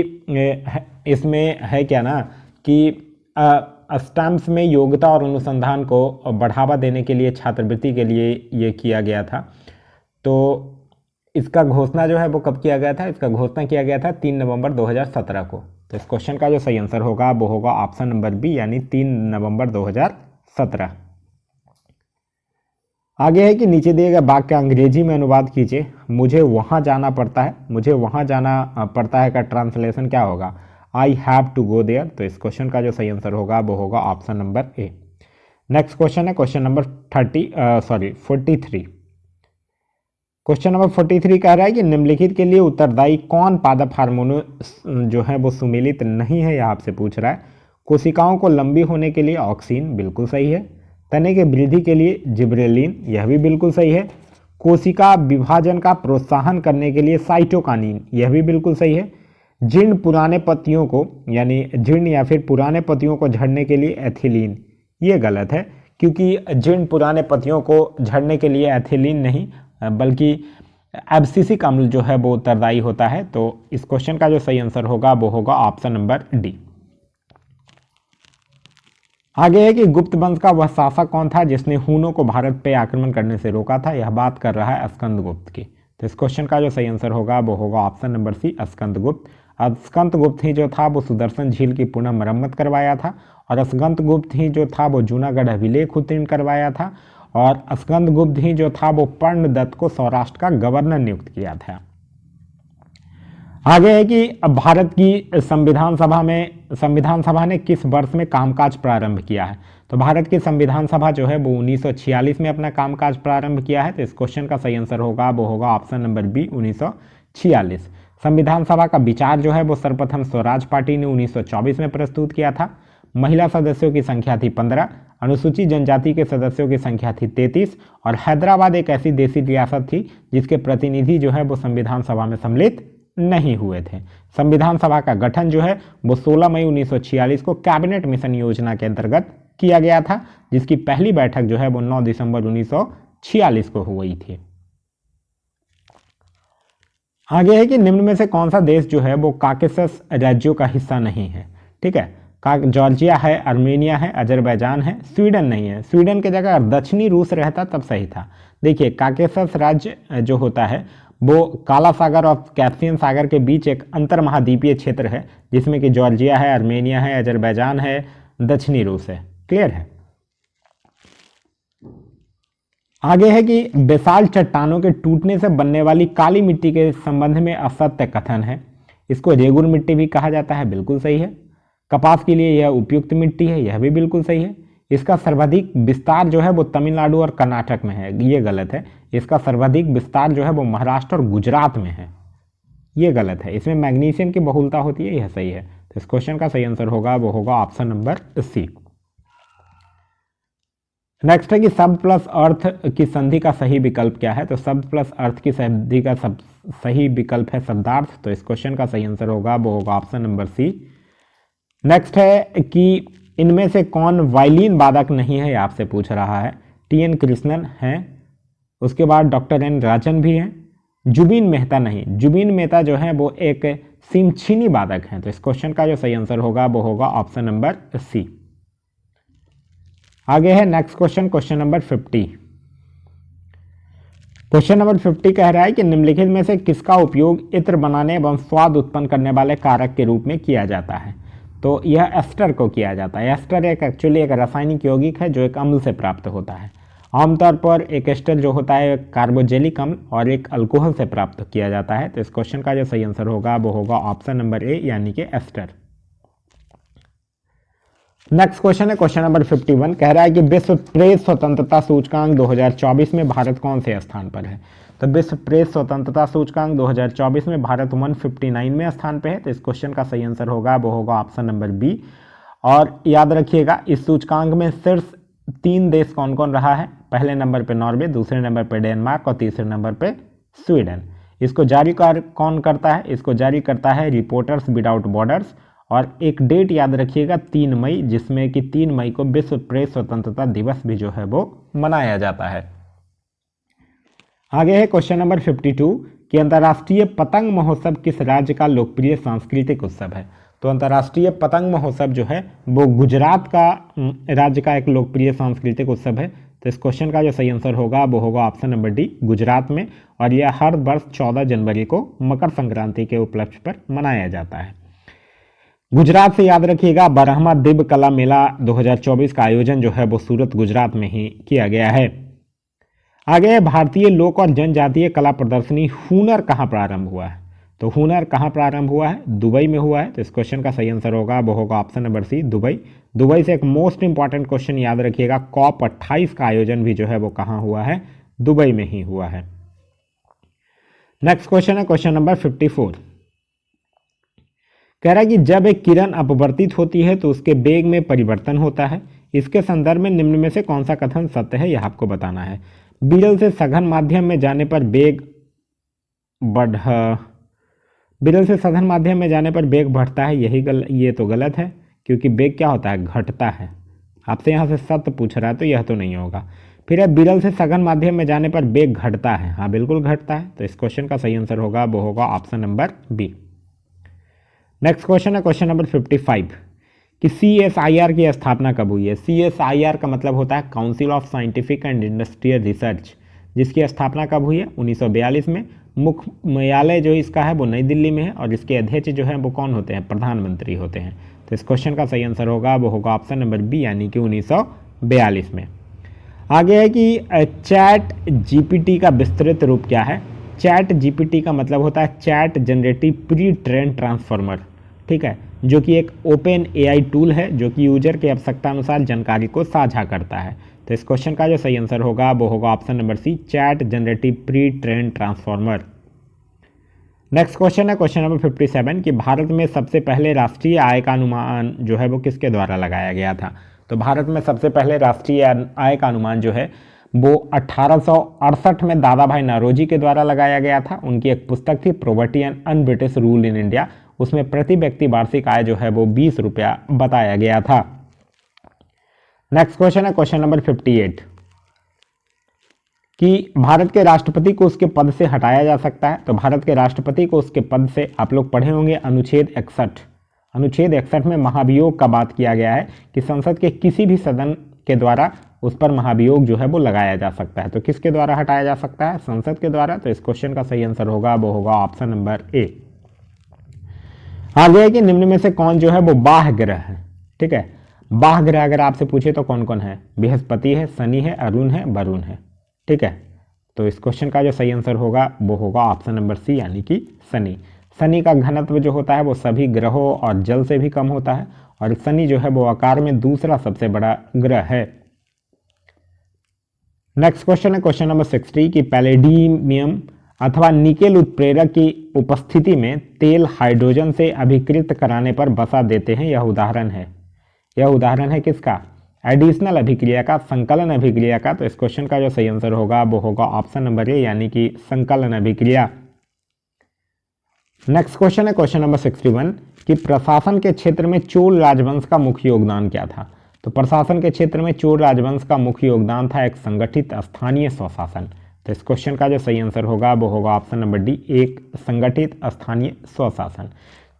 इसमें है क्या ना कि स्टैम्प्स में योग्यता और अनुसंधान को बढ़ावा देने के लिए छात्रवृत्ति के लिए ये किया गया था। तो इसका घोषणा जो है वो कब किया गया था, इसका घोषणा किया गया था 3 नवंबर 2017 को। तो इस क्वेश्चन का जो सही आंसर होगा वो होगा ऑप्शन नंबर बी यानी 3 नवंबर 2017। आगे है कि नीचे दिए गए वाक्य का अंग्रेजी में अनुवाद कीजिए। मुझे वहाँ जाना पड़ता है, मुझे वहाँ जाना पड़ता है का ट्रांसलेशन क्या होगा, I have to go there. तो इस क्वेश्चन का जो सही आंसर होगा वो होगा ऑप्शन नंबर ए। नेक्स्ट क्वेश्चन है क्वेश्चन नंबर 43। क्वेश्चन नंबर 43 कह रहा है कि निम्नलिखित के लिए उत्तरदायी कौन पादप हार्मोन जो है वो सुमेलित नहीं है, यह आपसे पूछ रहा है। कोशिकाओं को लंबी होने के लिए ऑक्सीन, बिल्कुल सही है। तने के वृद्धि के लिए जिब्रेलिन, यह भी बिल्कुल सही है। कोशिका विभाजन का प्रोत्साहन करने के लिए साइटोकानिन, यह भी बिल्कुल सही है। जीर्ण पुराने पत्तियों को यानी जीर्ण या फिर पुराने पत्तियों को झड़ने के लिए एथिलीन, ये गलत है क्योंकि जीर्ण पुराने पत्तियों को झड़ने के लिए एथिलीन नहीं बल्कि एब्सिसिक अम्ल जो है वो उत्तरदायी होता है। तो इस क्वेश्चन का जो सही आंसर होगा वो होगा ऑप्शन नंबर डी। आगे है कि गुप्त वंश का वह शासक कौन था जिसने हूनों को भारत पे आक्रमण करने से रोका था, यह बात कर रहा है स्कंदगुप्त की। तो इस क्वेश्चन का जो सही आंसर होगा वो होगा option number C Skandagupta. Skandagupta ही जो था वो सुदर्शन झील की पुनः मरम्मत करवाया था और स्कंदगुप्त ही जो था वो जूनागढ़ अभिलेख उत्तीर्ण करवाया था और स्कंदगुप्त ही जो था वो पर्णदत्त को सौराष्ट्र का गवर्नर नियुक्त किया था। आगे है कि भारत की संविधान सभा ने किस वर्ष में कामकाज प्रारंभ किया है। तो भारत की संविधान सभा जो है वो 1946 में अपना कामकाज प्रारंभ किया है। तो इस क्वेश्चन का सही आंसर होगा वो होगा ऑप्शन नंबर बी 1946। संविधान सभा का विचार जो है वो सर्वप्रथम स्वराज पार्टी ने 1924 में प्रस्तुत किया था। महिला सदस्यों की संख्या थी 15, अनुसूचित जनजाति के सदस्यों की संख्या थी 33 और हैदराबाद एक ऐसी देशी रियासत थी जिसके प्रतिनिधि जो है वो संविधान सभा में सम्मिलित नहीं हुए थे। संविधान सभा का गठन जो है वो 16 मई 1946 को कैबिनेट मिशन योजना के अंतर्गत किया गया था, जिसकी पहली बैठक जो है वो 9 दिसंबर 1946 को हुई थी। आगे है कि निम्न में से कौन सा देश जो है वो काकेसस राज्यों का हिस्सा नहीं है। ठीक है, जॉर्जिया है, आर्मेनिया है, अजरबैजान है, स्वीडन नहीं है। स्वीडन की जगह दक्षिणी रूस रहता तब सही था। देखिए काकेसस राज्य जो होता है वो काला सागर और कैस्पियन सागर के बीच एक अंतर महाद्वीपीय क्षेत्र है जिसमें कि जॉर्जिया है, आर्मेनिया है, अजरबैजान है, दक्षिणी रूस है। क्लियर है। आगे है कि बेसाल्ट चट्टानों के टूटने से बनने वाली काली मिट्टी के संबंध में असत्य कथन है। इसको रेगुर मिट्टी भी कहा जाता है, बिल्कुल सही है। कपास के लिए यह उपयुक्त मिट्टी है, यह भी बिल्कुल सही है। इसका सर्वाधिक विस्तार जो है वो तमिलनाडु और कर्नाटक में है, ये गलत है। इसका सर्वाधिक विस्तार जो है वो महाराष्ट्र और गुजरात में है, ये गलत है। इसमें मैग्नीशियम की बहुलता होती है, यह सही है। तो इस क्वेश्चन का सही आंसर होगा वो होगा ऑप्शन नंबर सी। नेक्स्ट है कि शब्द प्लस अर्थ की संधि का सही विकल्प क्या है। तो शब्द प्लस अर्थ की संधि का सही विकल्प है शब्दार्थ। तो इस क्वेश्चन का सही आंसर होगा वो होगा ऑप्शन नंबर सी। नेक्स्ट है कि इनमें से कौन वायलिन वादक नहीं है, आपसे पूछ रहा है। टी.एन. कृष्णन हैं, उसके बाद डॉक्टर एन. राजन भी हैं, जुबिन मेहता नहीं। जुबिन मेहता जो है वो एक सिमछिनी वादक हैं। तो इस क्वेश्चन का जो सही आंसर होगा वो होगा ऑप्शन नंबर सी। आगे है next question, question number 50। Question number 50 कह रहा है कि निम्नलिखित में से किसका उपयोग इत्र बनाने एवं स्वाद उत्पन्न करने वाले कारक के रूप में किया जाता है। तो यह एस्टर को किया जाता है। एस्टर एक्चुअली एक रासायनिक यौगिक है जो एक अम्ल से प्राप्त होता है। आमतौर पर एक एस्टर जो होता है कार्बोजेलिक अम्ल और एक अल्कोहल से प्राप्त किया जाता है। तो इस क्वेश्चन का जो सही आंसर होगा वो होगा ऑप्शन नंबर ए यानी कि एस्टर। नेक्स्ट क्वेश्चन है क्वेश्चन नंबर 51, कह रहा है कि विश्व प्रेस स्वतंत्रता सूचकांक 2024 में भारत कौन से स्थान पर है। तो विश्व प्रेस स्वतंत्रता सूचकांक 2024 में भारत 159वें स्थान पे है। तो इस क्वेश्चन का सही आंसर होगा वो होगा ऑप्शन नंबर बी। और याद रखिएगा इस सूचकांक में सिर्फ 3 देश कौन कौन रहा है। पहले नंबर पे नॉर्वे, दूसरे नंबर पे डेनमार्क और तीसरे नंबर पे स्वीडन। इसको जारी कौन करता है, इसको जारी करता है रिपोर्टर्स विदाउट बॉर्डर्स। और एक डेट याद रखिएगा 3 मई, जिसमें कि 3 मई को विश्व प्रेस स्वतंत्रता दिवस भी जो है वो मनाया जाता है। आगे है क्वेश्चन नंबर 52 कि अंतर्राष्ट्रीय पतंग महोत्सव किस राज्य का लोकप्रिय सांस्कृतिक उत्सव है। तो अंतर्राष्ट्रीय पतंग महोत्सव जो है वो गुजरात का राज्य का एक लोकप्रिय सांस्कृतिक उत्सव है। तो इस क्वेश्चन का जो सही आंसर होगा वो होगा ऑप्शन नंबर डी, गुजरात में। और यह हर वर्ष 14 जनवरी को मकर संक्रांति के उपलक्ष्य पर मनाया जाता है। गुजरात से याद रखिएगा 12वां दिव्य कला मेला 2024 का आयोजन जो है वो सूरत गुजरात में ही किया गया है। आगे भारतीय लोक और जनजातीय कला प्रदर्शनी हुनर कहाँ प्रारंभ हुआ है। तो हुनर कहाँ प्रारंभ हुआ है, दुबई में हुआ है। तो इस क्वेश्चन का सही आंसर होगा वो होगा option number C, Dubai. Dubai से एक मोस्ट इंपॉर्टेंट क्वेश्चन याद रखिएगा, COP 28 का आयोजन भी जो है वो कहाँ हुआ है, दुबई में ही हुआ है। नेक्स्ट क्वेश्चन है क्वेश्चन नंबर 54, कह रहा है कि जब एक किरण अपवर्तित होती है तो उसके वेग में परिवर्तन होता है। इसके संदर्भ में निम्न में से कौन सा कथन सत्य है, यह आपको बताना है। बिरल से सघन माध्यम में जाने पर वेग बिरल से सघन माध्यम में जाने पर वेग बढ़ता है, ये तो गलत है, क्योंकि वेग क्या होता है, घटता है। आपसे यहाँ से सत्य पूछ रहा है तो यह तो नहीं होगा। फिर है बिरल से सघन माध्यम में जाने पर वेग घटता है, हाँ बिल्कुल घटता है। तो इस क्वेश्चन का सही आंसर होगा वो होगा option number B. Next question है क्वेश्चन नंबर 55 कि CSIR की स्थापना कब हुई है। CSIR का मतलब होता है council of scientific and industrial research, जिसकी स्थापना कब हुई है, 1942 में। मुख्यालय जो इसका है वो नई दिल्ली में है और इसके अध्यक्ष जो है वो कौन होते हैं, प्रधानमंत्री होते हैं। तो इस क्वेश्चन का सही आंसर होगा वो होगा ऑप्शन नंबर बी, यानी कि 1942 में। आगे है कि चैट GPT का विस्तृत रूप क्या है। चैट GPT का मतलब होता है chat generative pre train transformer, ठीक है, जो कि एक ओपन AI टूल है जो कि यूजर की आवश्यकता अनुसार जानकारी को साझा करता है। तो इस क्वेश्चन का जो सही आंसर होगा वो होगा option number C, chat generative pre train transformer. Next question है क्वेश्चन नंबर 57 कि भारत में सबसे पहले राष्ट्रीय आय का अनुमान जो है वो किसके द्वारा लगाया गया था। तो भारत में सबसे पहले राष्ट्रीय आय का अनुमान जो है वो 1868 में दादा भाई नौरोजी के द्वारा लगाया गया था। उनकी एक पुस्तक थी property and un British rule in India, उसमें प्रति व्यक्ति वार्षिक आय जो है वो 20 रुपया बताया गया था। नेक्स्ट क्वेश्चन है क्वेश्चन नंबर 58 कि भारत के राष्ट्रपति को उसके पद से हटाया जा सकता है। तो भारत के राष्ट्रपति को उसके पद से, आप लोग पढ़े होंगे अनुच्छेद 61, अनुच्छेद 61 में महाभियोग का बात किया गया है कि संसद के किसी भी सदन के द्वारा उस पर महाभियोग जो है वो लगाया जा सकता है। तो किसके द्वारा हटाया जा सकता है, संसद के द्वारा। तो इस क्वेश्चन का सही आंसर होगा वो होगा ऑप्शन नंबर ए। आगे है कि निम्न में से कौन जो है वो बाह्य ग्रह है, ठीक है। बाह्य ग्रह अगर आपसे पूछे तो कौन कौन है, बृहस्पति है, शनि है, अरुण है, वरुण है, ठीक है। तो इस क्वेश्चन का जो सही आंसर होगा वो होगा ऑप्शन नंबर सी, यानी कि शनि। शनि का घनत्व जो होता है वो सभी ग्रहों और जल से भी कम होता है और शनि जो है वो आकार में दूसरा सबसे बड़ा ग्रह है। नेक्स्ट क्वेश्चन है क्वेश्चन नंबर 60 कि पैलेडियम अथवा निकेल उत्प्रेरक की उपस्थिति में तेल हाइड्रोजन से अभिकृत कराने पर वसा देते हैं, यह उदाहरण है। यह उदाहरण है किसका, एडिशनल अभिक्रिया का, संकलन अभिक्रिया का। तो इस क्वेश्चन का जो सही आंसर होगा वो होगा ऑप्शन नंबर ए, यानी कि संकलन अभिक्रिया। नेक्स्ट क्वेश्चन है क्वेश्चन नंबर 61 कि प्रशासन के क्षेत्र में चोल राजवंश का मुख्य योगदान क्या था। तो प्रशासन के क्षेत्र में चोल राजवंश का मुख्य योगदान था एक संगठित स्थानीय स्वशासन। तो इस क्वेश्चन का जो सही आंसर होगा वो होगा ऑप्शन नंबर डी, एक संगठित स्थानीय स्वशासन।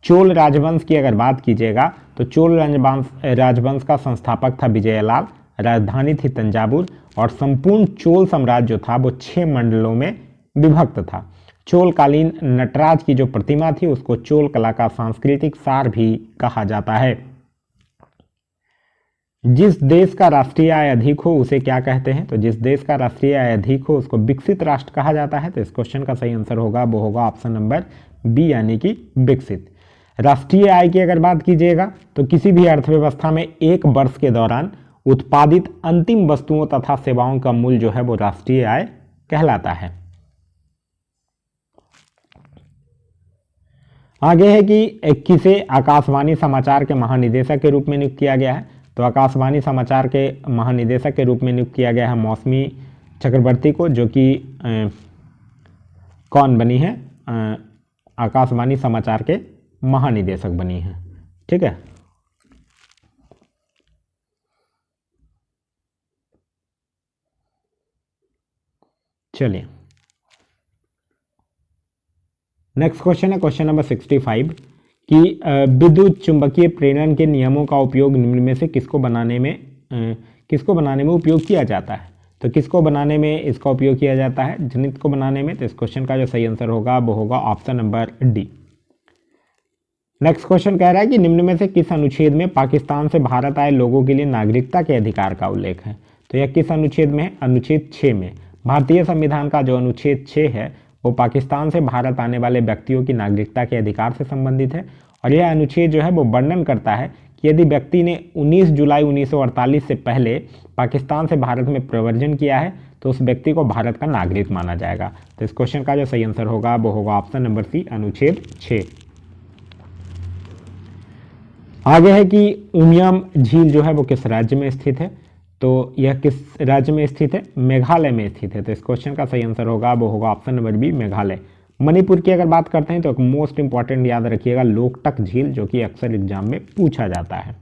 चोल राजवंश की अगर बात कीजिएगा तो चोल राजवंश का संस्थापक था विजयलाल, राजधानी थी तंजावुर और संपूर्ण चोल साम्राज्य जो था वो 6 मंडलों में विभक्त था। चोल कालीन नटराज की जो प्रतिमा थी उसको चोल कला का सांस्कृतिक सार भी कहा जाता है। जिस देश का राष्ट्रीय आय अधिक हो उसे क्या कहते हैं। तो जिस देश का राष्ट्रीय आय अधिक हो उसको विकसित राष्ट्र कहा जाता है। तो इस क्वेश्चन का सही आंसर होगा वो होगा ऑप्शन नंबर बी, यानी कि विकसित। राष्ट्रीय आय की अगर बात कीजिएगा तो किसी भी अर्थव्यवस्था में एक वर्ष के दौरान उत्पादित अंतिम वस्तुओं तथा सेवाओं का मूल्य जो है वो राष्ट्रीय आय कहलाता है। आगे है कि किसे आकाशवाणी समाचार के महानिदेशक के रूप में नियुक्त किया गया है। तो आकाशवाणी समाचार के महानिदेशक के रूप में नियुक्त किया गया है मौसमी चक्रवर्ती को, जो कि कौन बनी है, आकाशवाणी समाचार के महानिदेशक बनी है। ठीक है, चलिए नेक्स्ट क्वेश्चन है क्वेश्चन नंबर 65 कि विद्युत चुंबकीय प्रेरण के नियमों का उपयोग निम्न में से किसको बनाने में उपयोग किया जाता है। तो किसको बनाने में इसका उपयोग किया जाता है, जनित को बनाने में। तो इस क्वेश्चन का जो सही आंसर होगा वो होगा option number D. Next question कह रहा है कि निम्न में से किस अनुच्छेद में पाकिस्तान से भारत आए लोगों के लिए नागरिकता के अधिकार का उल्लेख है। तो यह किस अनुच्छेद में है, अनुच्छेद 6 में। भारतीय संविधान का जो अनुच्छेद 6 है वो पाकिस्तान से भारत आने वाले व्यक्तियों की नागरिकता के अधिकार से संबंधित है। और यह अनुच्छेद जो है वो वर्णन करता है कि यदि व्यक्ति ने 19 जुलाई 1948 से पहले पाकिस्तान से भारत में प्रव्रजन किया है तो उस व्यक्ति को भारत का नागरिक माना जाएगा। तो इस क्वेश्चन का जो सही आंसर होगा वो होगा ऑप्शन नंबर सी, अनुच्छेद 6। आगे है कि उमियम झील जो है वो किस राज्य में स्थित है। तो यह किस राज्य में स्थित है, मेघालय में स्थित है। तो इस क्वेश्चन का सही आंसर होगा वो होगा option number B, Meghalaya. Manipur की अगर बात करते हैं तो एक मोस्ट इंपॉर्टेंट याद रखिएगा, लोकटक झील, जो कि अक्सर एग्जाम में पूछा जाता है।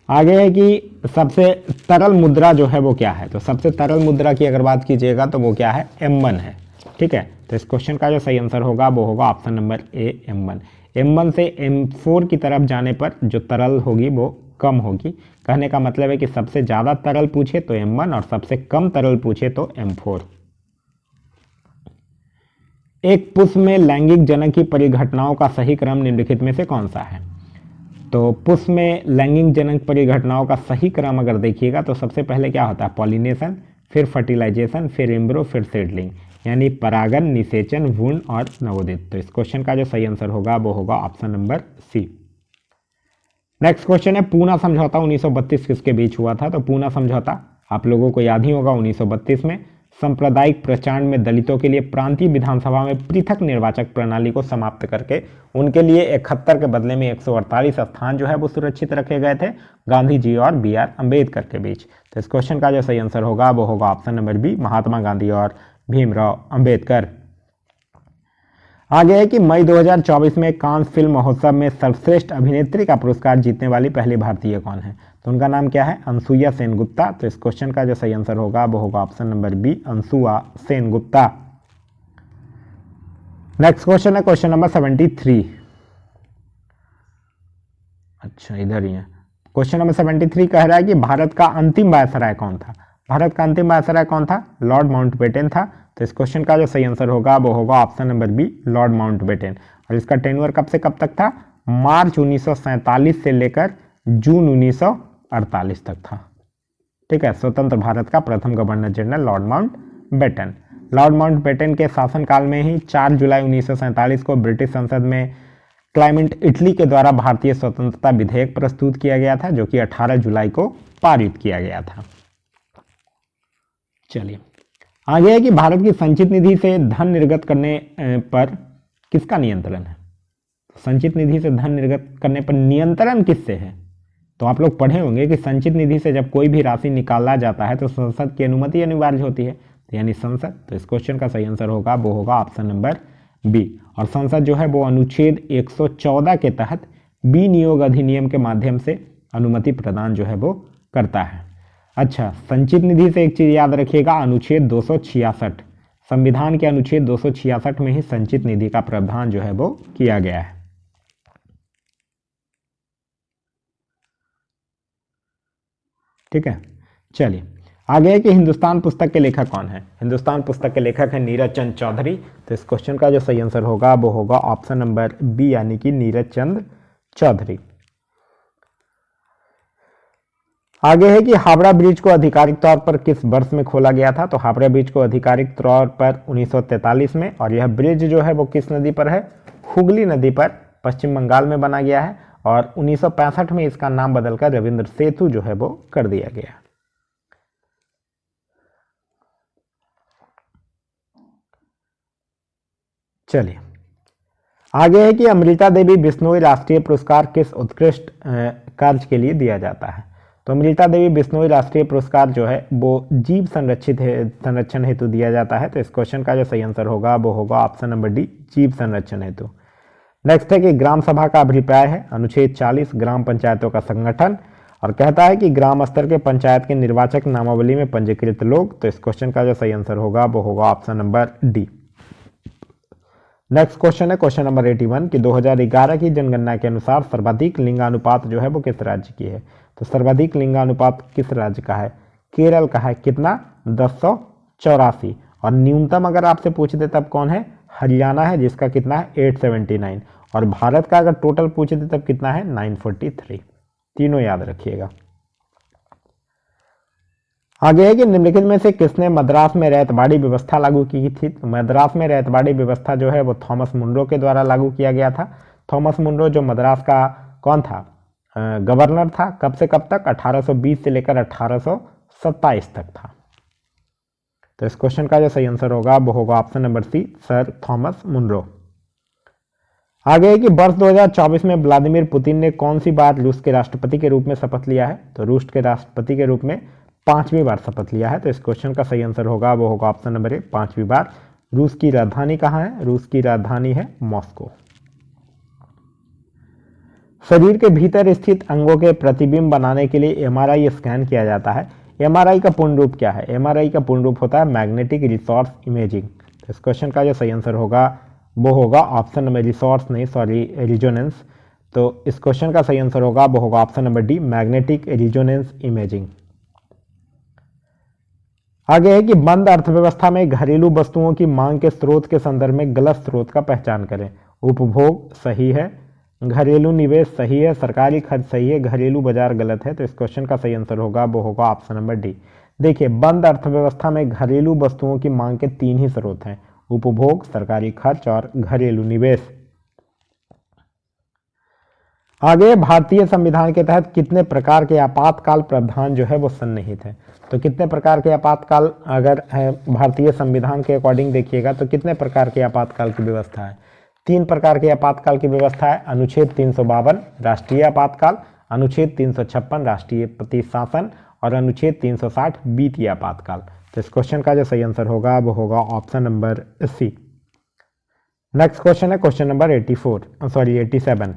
आगे है कि सबसे तरल मुद्रा जो है वो क्या है। तो सबसे तरल मुद्रा की अगर बात कीजिएगा तो वो क्या है, M1 है। ठीक है, तो इस क्वेश्चन का जो सही आंसर होगा वो होगा ऑप्शन नंबर ए, M1। M1 से M4 की तरफ जाने पर जो तरल होगी वो कम होगी। कहने का मतलब है कि सबसे ज़्यादा तरल पूछे तो M1 और सबसे कम तरल पूछे तो M4। एक पुष्प में लैंगिक जनन की परिघटनाओं का सही क्रम निम्नलिखित में से कौन सा है। तो पुष्प में लैंगिक जनन परिघटनाओं का सही क्रम अगर देखिएगा तो सबसे पहले क्या होता है, पॉलिनेशन, फिर फर्टिलाइजेशन, फिर एम्ब्रो, फिर सेडलिंग, यानी परागन, निषेचन, भ्रूण और नवोदित। तो इस क्वेश्चन का जो सही आंसर होगा वो होगा option number C. Next question है पूना समझौता 1932 किसके बीच हुआ था। तो पूना समझौता आप लोगों को याद ही होगा 1932 में सांप्रदायिक प्रचारण में दलितों के लिए प्रांतीय विधानसभा में पृथक निर्वाचक प्रणाली को समाप्त करके उनके लिए 71 के बदले में 148 स्थान जो है वो सुरक्षित रखे गए थे गांधी जी और BR अम्बेडकर के बीच। तो इस क्वेश्चन का जो सही आंसर होगा वो होगा option number B, Mahatma Gandhi और भीमराव अम्बेडकर। आगे है कि मई 2024 में कांस फिल्म महोत्सव में सर्वश्रेष्ठ अभिनेत्री का पुरस्कार जीतने वाली पहली भारतीय कौन है। तो उनका नाम क्या है, अनसुईया सेनगुप्ता। तो इस क्वेश्चन का जो सही आंसर होगा वो होगा option number B, Anusuya Sengupta. Next question है क्वेश्चन नंबर 73। अच्छा इधर ही है। क्वेश्चन नंबर 73 कह रहा है कि भारत का अंतिम वायसराय कौन था। भारत का अंतिम वायसराय कौन था, लॉर्ड माउंटबेटन था। तो इस क्वेश्चन का जो सही आंसर होगा वो होगा option number B, lord Mountbatten. और इसका टेन्योर कब से कब तक था, मार्च 1947 से लेकर जून 1948 तक था। ठीक है, स्वतंत्र भारत का प्रथम governor general Lord Mountbatten. Lord Mountbatten के शासनकाल में ही 4 जुलाई 1947 को ब्रिटिश संसद में क्लाइमेट इटली के द्वारा भारतीय स्वतंत्रता विधेयक प्रस्तुत किया गया था, जो कि 18 जुलाई को पारित किया गया था। चलिए आगे है कि भारत की संचित निधि से धन निर्गत करने पर किसका नियंत्रण है। संचित निधि से धन निर्गत करने पर नियंत्रण किससे है। तो आप लोग पढ़े होंगे कि संचित निधि से जब कोई भी राशि निकाला जाता है तो संसद की अनुमति अनिवार्य होती है, यानी संसद। तो इस क्वेश्चन का सही आंसर होगा वो होगा ऑप्शन नंबर बी। और संसद जो है वो अनुच्छेद 114 के तहत विनियोग अधिनियम के माध्यम से अनुमति प्रदान जो है वो करता है। अच्छा, संचित निधि से एक चीज याद रखिएगा, अनुच्छेद 266, संविधान के अनुच्छेद 266 में ही संचित निधि का प्रावधान जो है वो किया गया है। ठीक है, चलिए आगे है कि हिंदुस्तान पुस्तक के लेखक कौन है। हिंदुस्तान पुस्तक के लेखक है नीरज चंद चौधरी। तो इस क्वेश्चन का जो सही आंसर होगा वो होगा ऑप्शन नंबर बी, यानी कि नीरज चंद चौधरी। आगे है कि हावड़ा ब्रिज को आधिकारिक तौर पर किस वर्ष में खोला गया था। तो हावड़ा ब्रिज को आधिकारिक तौर पर 1943 में, और यह ब्रिज जो है वो किस नदी पर है, हुगली नदी पर पश्चिम बंगाल में बना गया है और 1965 में इसका नाम बदलकर रविंद्र सेतु जो है वो कर दिया गया। चलिए आगे है कि अमृता देवी बिश्नोई राष्ट्रीय पुरस्कार किस उत्कृष्ट कार्य के लिए दिया जाता है। तो अमृता देवी बिश्नोई राष्ट्रीय पुरस्कार जो है वो जीव संरक्षण हेतु दिया जाता है। तो इस क्वेश्चन का जो सही आंसर होगा वो होगा ऑप्शन नंबर डी, जीव संरक्षण हेतु। नेक्स्ट है कि ग्राम सभा का अभिप्राय है अनुच्छेद 40 ग्राम पंचायतों का संगठन और कहता है कि ग्राम स्तर के पंचायत के निर्वाचक नामावली में पंजीकृत लोग। तो इस क्वेश्चन का जो सही आंसर होगा वो होगा option number D. Next question है क्वेश्चन नंबर 81 कि 2011 की जनगणना के अनुसार सर्वाधिक लिंगानुपात जो है वो किस राज्य की है। तो सर्वाधिक लिंगानुपात किस राज्य का है? केरल का है। कितना? 1084। और न्यूनतम अगर आपसे पूछ दे तब कौन है? हरियाणा है, जिसका कितना है? 879। और भारत का अगर टोटल पूछ दे तब कितना है? 943। तीनों याद रखिएगा। आगे है कि निम्नलिखित में से किसने मद्रास में रैयतवाड़ी व्यवस्था लागू की थी। तो मद्रास में रैयतवाड़ी व्यवस्था जो है वो थॉमस मुनरो के द्वारा लागू किया गया था। थॉमस मुनरो जो मद्रास का कौन था? गवर्नर था। कब से कब तक? 1820 से लेकर 1827 तक था। तो इस क्वेश्चन का जो सही आंसर होगा वो होगा option number C, sir Thomas Munro. आगे है कि वर्ष 2024 में व्लादिमीर पुतिन ने कौन सी बार रूस के राष्ट्रपति के रूप में शपथ लिया है। तो रूस के राष्ट्रपति के रूप में 5वीं बार शपथ लिया है। तो इस क्वेश्चन का सही आंसर होगा वो होगा ऑप्शन नंबर ए, 5वीं बार। रूस की राजधानी कहाँ है? रूस की राजधानी है मॉस्को। शरीर के भीतर स्थित अंगों के प्रतिबिंब बनाने के लिए एमआरआई स्कैन किया जाता है। एमआरआई का पूर्ण रूप क्या है? एमआरआई का पूर्ण रूप होता है मैग्नेटिक रिसोर्स इमेजिंग। तो इस क्वेश्चन का जो सही आंसर होगा वो होगा ऑप्शन नंबर रिसोर्स नहीं, सॉरी, रिजोनेंस। तो इस क्वेश्चन का सही आंसर होगा वो होगा option number D, magnetic resonance imaging. आगे है कि बंद अर्थव्यवस्था में घरेलू वस्तुओं की मांग के स्रोत के संदर्भ में गलत स्रोत का पहचान करें। उपभोग सही है, घरेलू निवेश सही है, सरकारी खर्च सही है, घरेलू बाजार गलत है। तो इस क्वेश्चन का सही आंसर होगा वो होगा ऑप्शन नंबर डी। देखिए, बंद अर्थव्यवस्था में घरेलू वस्तुओं की मांग के 3 ही स्रोत हैं, उपभोग, सरकारी खर्च और घरेलू निवेश। आगे, भारतीय संविधान के तहत कितने प्रकार के आपातकाल प्रावधान जो है वो सन्निहित है। तो कितने प्रकार के आपातकाल अगर है भारतीय संविधान के अकॉर्डिंग देखिएगा तो कितने प्रकार के आपातकाल की व्यवस्था है? 3 प्रकार के आपातकाल की व्यवस्था है। अनुच्छेद 352 राष्ट्रीय आपातकाल, अनुच्छेद 356 राष्ट्रपति शासन और अनुच्छेद 360 वित्तीय आपातकाल। तो इस क्वेश्चन का जो सही आंसर होगा वो होगा option number C. Next question है क्वेश्चन नंबर 87।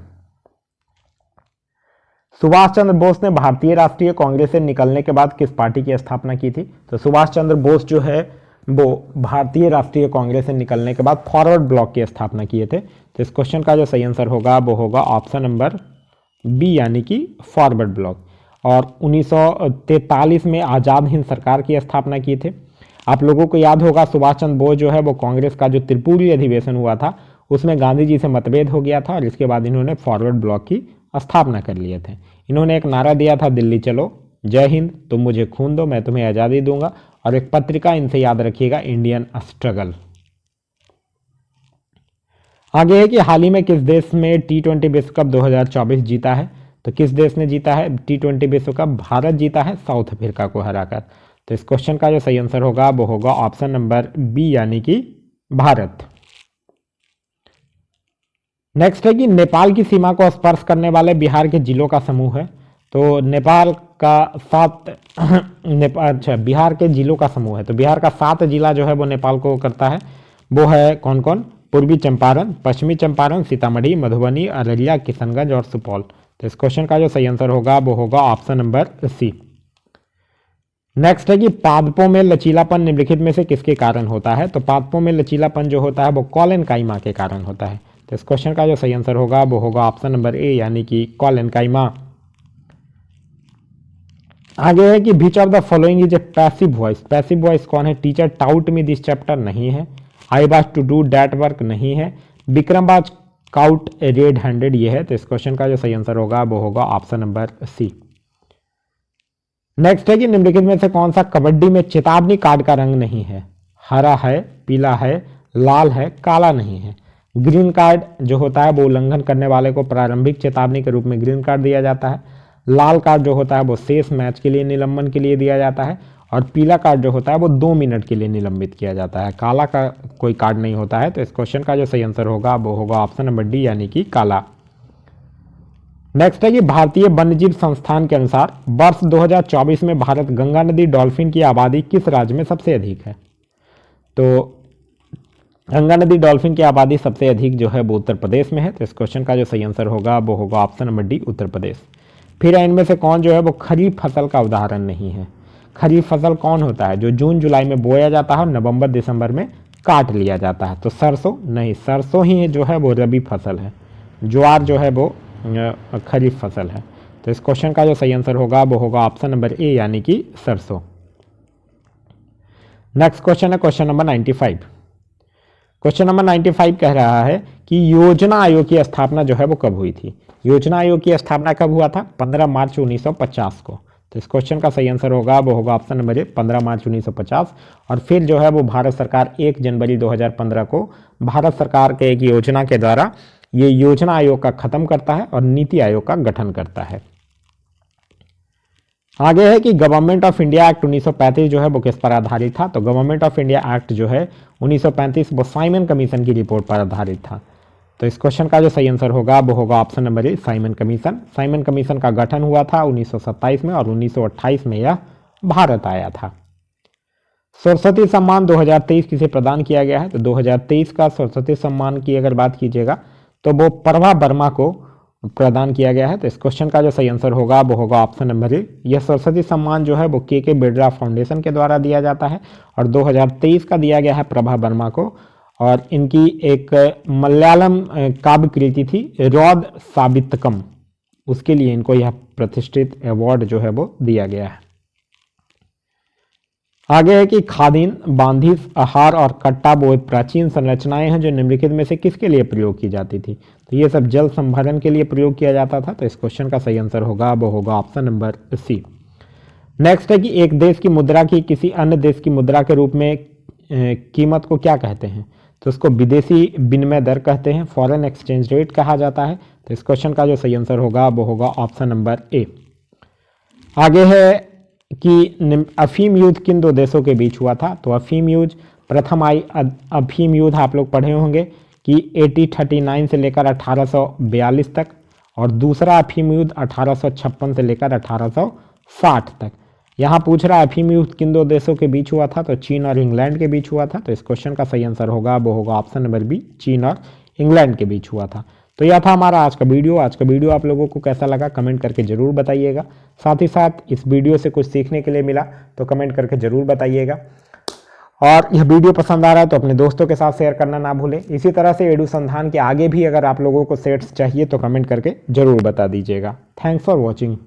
सुभाष चंद्र बोस ने भारतीय राष्ट्रीय कांग्रेस से निकलने के बाद किस पार्टी की स्थापना की थी? तो सुभाष चंद्र बोस जो है वो भारतीय राष्ट्रीय कांग्रेस से निकलने के बाद फॉरवर्ड ब्लॉक की स्थापना किए थे। तो इस क्वेश्चन का जो सही आंसर होगा वो होगा ऑप्शन नंबर बी, यानी कि फॉरवर्ड ब्लॉक। और 1943 में आज़ाद हिंद सरकार की स्थापना किए थे। आप लोगों को याद होगा सुभाष चंद्र बोस जो है वो कांग्रेस का जो त्रिपुरी अधिवेशन हुआ था उसमें गांधी जी से मतभेद हो गया था और इसके बाद इन्होंने फॉरवर्ड ब्लॉक की स्थापना कर लिए थे। इन्होंने एक नारा दिया था, दिल्ली चलो, जय हिंद, तुम मुझे खून दो मैं तुम्हें आज़ादी दूंगा। और एक पत्रिका इनसे याद रखिएगा, इंडियन स्ट्रगल। आगे है कि हाल ही में किस देश में T20 विश्व कप 2024 जीता है। तो किस देश ने जीता है T20 विश्व कप? भारत जीता है साउथ अफ्रीका को हराकर। तो इस क्वेश्चन का जो सही आंसर होगा वो होगा ऑप्शन नंबर बी, यानी कि भारत। नेक्स्ट है कि नेपाल की सीमा को स्पर्श करने वाले बिहार के जिलों का समूह है। तो नेपाल का 7 बिहार के जिलों का समूह है। तो बिहार का 7 जिला जो है वो नेपाल को करता है। वो है कौन कौन? पूर्वी चंपारण, पश्चिमी चंपारण, सीतामढ़ी, मधुबनी, अररिया, किशनगंज और सुपौल। तो इस क्वेश्चन का जो सही आंसर होगा वो होगा ऑप्शन नंबर सी। नेक्स्ट है कि पादपों में लचीलापन निम्नलिखित में से किसके कारण होता है। तो पादपों में लचीलापन जो होता है वो कॉलेनकाइमा के कारण होता है। तो इस क्वेश्चन का जो सही आंसर होगा वो होगा ऑप्शन नंबर ए, यानी कि कॉलेनकाइमा। आगे है कि which of the following is a passive voice. Passive voice कौन है? Teacher taught me this chapter नहीं है, I was to do that work नहीं है, Vikram was caught red handed ये है। तो इस क्वेश्चन का जो सही आंसर होगा वो होगा ऑप्शन नंबर सी। नेक्स्ट है कि निम्नलिखित में से कौन सा कबड्डी में चेतावनी कार्ड का रंग नहीं है? हरा है, पीला है, लाल है, काला नहीं है। ग्रीन कार्ड जो होता है वो उल्लंघन करने वाले को प्रारंभिक चेतावनी के रूप में ग्रीन कार्ड दिया जाता है। लाल कार्ड जो होता है वो शेष मैच के लिए निलंबन के लिए दिया जाता है। और पीला कार्ड जो होता है वो 2 मिनट के लिए निलंबित किया जाता है। काला का कोई कार्ड नहीं होता है। तो इस क्वेश्चन का जो सही आंसर होगा वो होगा ऑप्शन नंबर डी, यानी कि काला। नेक्स्ट है कि भारतीय वन्यजीव संस्थान के अनुसार वर्ष 2024 में भारत गंगा नदी डॉल्फिन की आबादी किस राज्य में सबसे अधिक है? तो गंगा नदी डॉल्फिन की आबादी सबसे अधिक जो है वो उत्तर प्रदेश में है। तो इस क्वेश्चन का जो सही आंसर होगा वो होगा option number D, Uttar Pradesh. फिर इनमें से कौन जो है वो खरीफ फसल का उदाहरण नहीं है? खरीफ फसल कौन होता है? जो जून जुलाई में बोया जाता है और नवंबर दिसंबर में काट लिया जाता है। तो सरसों नहीं, सरसों ही जो है वो रबी फसल है। ज्वार जो है वो खरीफ फसल है। तो इस क्वेश्चन का जो सही आंसर होगा वो होगा ऑप्शन नंबर ए, यानी कि सरसों। नेक्स्ट क्वेश्चन है क्वेश्चन नंबर 95। क्वेश्चन नंबर 95 कह रहा है कि योजना आयोग की स्थापना जो है वो कब हुई थी? योजना आयोग की स्थापना कब हुआ था? 15 मार्च 1950 को। तो इस क्वेश्चन का सही आंसर होगा वो होगा ऑप्शन नंबर ए, 15 मार्च 1950। और फिर जो है वो भारत सरकार 1 जनवरी 2015 को भारत सरकार के एक योजना के द्वारा ये योजना आयोग का खत्म करता है और नीति आयोग का गठन करता है। आगे है कि गवर्नमेंट ऑफ इंडिया एक्ट 1935 जो है वो किस पर आधारित था? तो गवर्नमेंट ऑफ इंडिया एक्ट जो है 1935 वो साइमन कमीशन की रिपोर्ट पर आधारित था। तो इस क्वेश्चन का जो सही आंसर होगा वो होगा ऑप्शन नंबर ए, साइमन कमीशन। साइमन कमीशन का गठन हुआ था 1927 में और 1928 में यह भारत आया था। सरस्वती सम्मान 2023 किसे प्रदान किया गया है? तो 2023 का सरस्वती सम्मान की अगर बात कीजिएगा तो वो प्रभा वर्मा को प्रदान किया गया है। तो इस क्वेश्चन का जो सही आंसर होगा वो होगा ऑप्शन नंबर ए। यह सरस्वती सम्मान जो है वो के बिरला फाउंडेशन के द्वारा दिया जाता है और 2023 का दिया गया है प्रभा वर्मा को। और इनकी एक मलयालम काव्य कृति थी रौद साबितकम, उसके लिए इनको यह प्रतिष्ठित अवार्ड जो है वो दिया गया है। आगे है कि खादीन, बांधी, आहार और कट्टा वो प्राचीन संरचनाएं हैं जो निम्नलिखित में से किसके लिए प्रयोग की जाती थी? तो ये सब जल संभरण के लिए प्रयोग किया जाता था। तो इस क्वेश्चन का सही आंसर होगा वो होगा ऑप्शन नंबर सी। नेक्स्ट है कि एक देश की मुद्रा की किसी अन्य देश की मुद्रा के रूप में कीमत को क्या कहते हैं? तो उसको विदेशी विनिमय दर कहते हैं, फॉरेन एक्सचेंज रेट कहा जाता है। तो इस क्वेश्चन का जो सही आंसर होगा वो होगा ऑप्शन नंबर ए। आगे है कि अफीम युद्ध किन 2 देशों के बीच हुआ था? तो अफीम युद्ध प्रथम अफीम युद्ध आप लोग पढ़े होंगे कि 1839 से लेकर 1842 तक, और दूसरा अफीम युद्ध 1856 से लेकर 1860 तक। यहाँ पूछ रहा है अफीम युद्ध किन 2 देशों के बीच हुआ था? तो चीन और इंग्लैंड के बीच हुआ था। तो इस क्वेश्चन का सही आंसर होगा वो होगा ऑप्शन नंबर बी, चीन और इंग्लैंड के बीच हुआ था। तो यह था हमारा आज का वीडियो। आज का वीडियो आप लोगों को कैसा लगा कमेंट करके ज़रूर बताइएगा। साथ ही साथ इस वीडियो से कुछ सीखने के लिए मिला तो कमेंट करके ज़रूर बताइएगा। और यह वीडियो पसंद आ रहा है तो अपने दोस्तों के साथ शेयर करना ना भूलें। इसी तरह से एडुसंधान के आगे भी अगर आप लोगों को सेट्स चाहिए तो कमेंट करके ज़रूर बता दीजिएगा। Thanks for watching.